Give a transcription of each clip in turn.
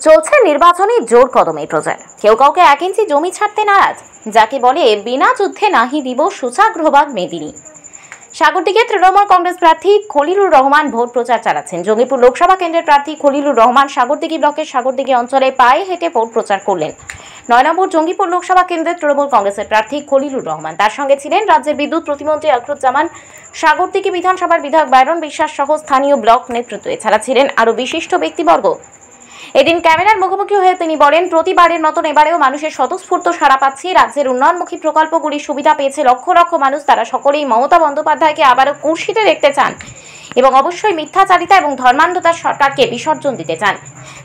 চলছে নির্বাচনী জোর কদমে প্রচার। কেউ কাউকে 1 ইঞ্চি জমি ছাড়তে নারাজ, যাকে বলে বিনা যুদ্ধে নাহি দিব সূচাগ্রবাদ মেদিনী। সাগরদিঘির তৃণমূল কংগ্রেস প্রার্থী খলিলুর রহমান ভোট প্রচার চালাচ্ছেন। জঙ্গিপুর লোকসভা কেন্দ্রের প্রার্থী খলিলুর রহমান সাগরদিঘি ব্লকের সাগরদিঘি অঞ্চলে পায়ে হেঁটে ভোট প্রচার করলেন। 9 নম্বর জঙ্গিপুর লোকসভা কেন্দ্রের তৃণমূল কংগ্রেসের প্রার্থী খলিলুর রহমান, তার সঙ্গে ছিলেন রাজ্যের বিদ্যুৎ প্রতিমন্ত্রী আকরুজ্জামান, সাগরদিঘি বিধানসভার বিধায়ক বাইরন বিশ্বাস সহ স্থানীয় ব্লক নেতৃত্ব। এছাড়া ছিলেন আরও বিশিষ্ট ব্যক্তিবর্গ। এদিন ক্যামেরার মুখোমুখি হয়ে তিনি বলেন, প্রতিবারের মতন এবারেও মানুষের স্বতঃস্ফূর্ত সাড়া পাচ্ছে। রাজ্যের উন্নয়নমুখী প্রকল্পগুলির সুবিধা পেয়েছে লক্ষ লক্ষ মানুষ। তারা সকলেই মমতা বন্দ্যোপাধ্যায়কে আবারও কুর্সিতে দেখতে চান এবং অবশ্যই মিথ্যাচারিতা এবং ধর্মান্ধতার সরকারকে বিসর্জন দিতে চান।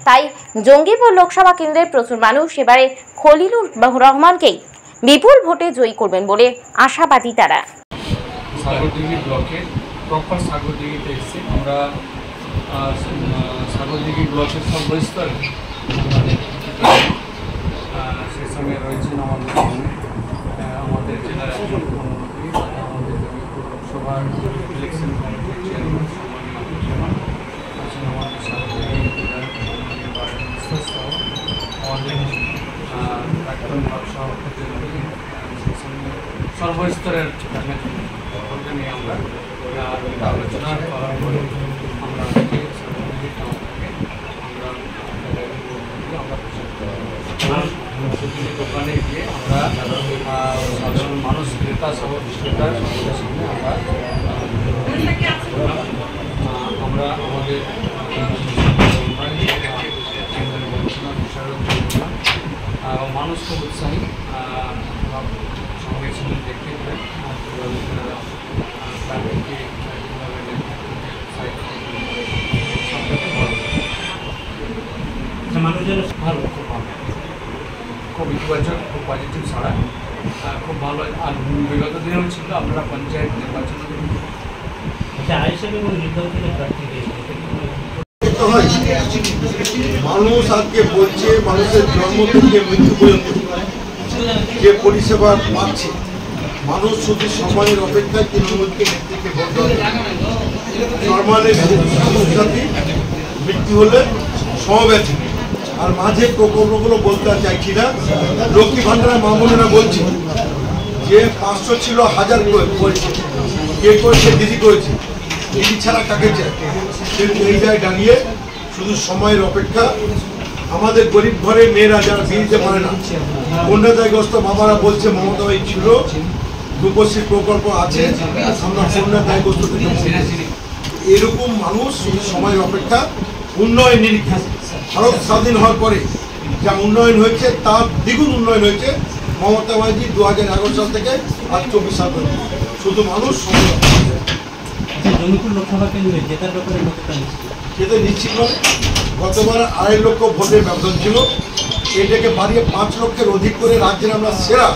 তাই জঙ্গিপুর লোকসভা কেন্দ্রের প্রচুর মানুষ এবারে খলিলুর রহমানকেই বিপুল ভোটে জয়ী করবেন বলে আশাবাদী তারা। সাগরদিঘি ব্লকে প্রপার সাগরদিঘিতে এসেছি আমরা। সাগরদিঘি ব্লকের সর্বস্তরে সেই সঙ্গে রয়েছেন আমাদের জেলার মুখ্যমন্ত্রী, আমাদের লোকসভার ইলেকশন কমিটির চেয়ারম্যান আছেন, আমাদের সাগরদিঘি সহ আমাদের প্রাক্তন ব্লক সভাপতি, সেই সঙ্গে সর্বস্তরের সকলকে নিয়ে আমরা আলোচনা করার পরে আমরা দোকানে গিয়ে আমরা সাধারণ মানুষ ক্রেতা সহ বিক্রেতার সঙ্গে আমরা আমাদের মানুষ খুব উৎসাহী সঙ্গে সঙ্গে দেখতে পাই মানুষের ভালো, খুব ভালো, খুব ইতিবাচক, খুব পজিটিভ ছাড়া খুব ভালো। আর বিগত দিনেও ছিল আপনারা পঞ্চায়েত নির্বাচন মানুষ আজকে বলছে মানুষের জন্ম থেকে মৃত্যু পর্যন্ত যে পরিষেবা পাচ্ছে, মানুষ শুধু সময়ের অপেক্ষায় তৃণমূলকে নেতৃত্বে ভোট দেওয়া। নর্মালি সমস্যাটি মৃত্যু হলে সমব্যথী। আর মাঝে প্রকল্পগুলো বলতে চাইছি না। লক্ষ্মী ভান্ডারের মামুনেরা বলছে যে 500 ছিল 1000 করেছে, কে করেছে, দিদি করেছে, দিদি ছাড়া কাকে চায়। কিন্তু এই জায়গায় দাঁড়িয়ে শুধু সময়ের অপেক্ষা। আমাদের গরিব ঘরে মেয়েরা যারা বিয়ে দিতে পারে না, কন্যাদায়গ্রস্ত বাবারা বলছে মমতা ভাই ছিল, রূপশ্রী প্রকল্প আছে, আমরা কন্যাদায়গ্রস্ত। এরকম মানুষ শুধু সময়ের অপেক্ষা। উন্নয়ন নিরীক্ষা ভারত স্বাধীন হওয়ার পরে যা উন্নয়ন হয়েছে তার দ্বিগুণ উন্নয়ন হয়েছে মমতা ব্যানার্জি 2011 সাল থেকে আজ 24 সাল পর্যন্ত। শুধু মানুষ জঙ্গিপুর লোকসভা কেন্দ্রে জেতার ব্যাপারে যেতে নিশ্চিত নয়। গতবার 2.5 লক্ষ ভোটের ব্যবধান ছিল, এটাকে বাড়িয়ে 5 লক্ষের অধিক করে রাজ্যের আমরা সেরা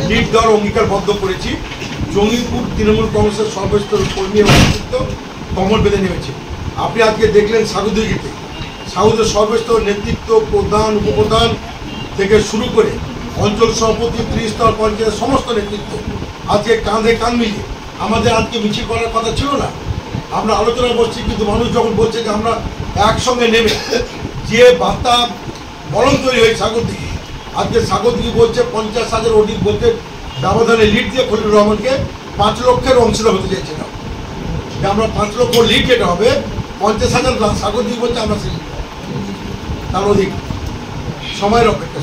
লিড দেওয়ার অঙ্গীকারবদ্ধ করেছি। জঙ্গিপুর তৃণমূল কংগ্রেসের সর্বস্তরের কর্মী এবং নেতৃত্ব কমল বেঁধে নেমেছে। আপনি আজকে দেখলেন সাগরদিঘিতে সাগরের সর্বস্তর নেতৃত্ব, প্রধান, উপপ্রধান থেকে শুরু করে অঞ্চল সভাপতি, ত্রিস্তর পঞ্চায়েত সমস্ত নেতৃত্ব আজকে কাঁধে কাঁধ মিলিয়ে। আমাদের আজকে মিছিল করার কথা ছিল না, আমরা আলোচনা করছি, কিন্তু মানুষ যখন বলছে যে আমরা একসঙ্গে নেমে যে বার্তা বলন তৈরি হয়েছে সাগরদিঘি, আজকে সাগরদিঘি বলছে 50,000 অধিক ভোটের ব্যবধানে লিড দিয়ে খলিলুর রহমানকে 5 লক্ষের অংশীদার হতে চাইছিলাম। আমরা 5 লক্ষ লিড যেটা হবে 50,000 সাগরদিঘি বলছে আমরা সেই তার অধিক সময়ের অপেক্ষা।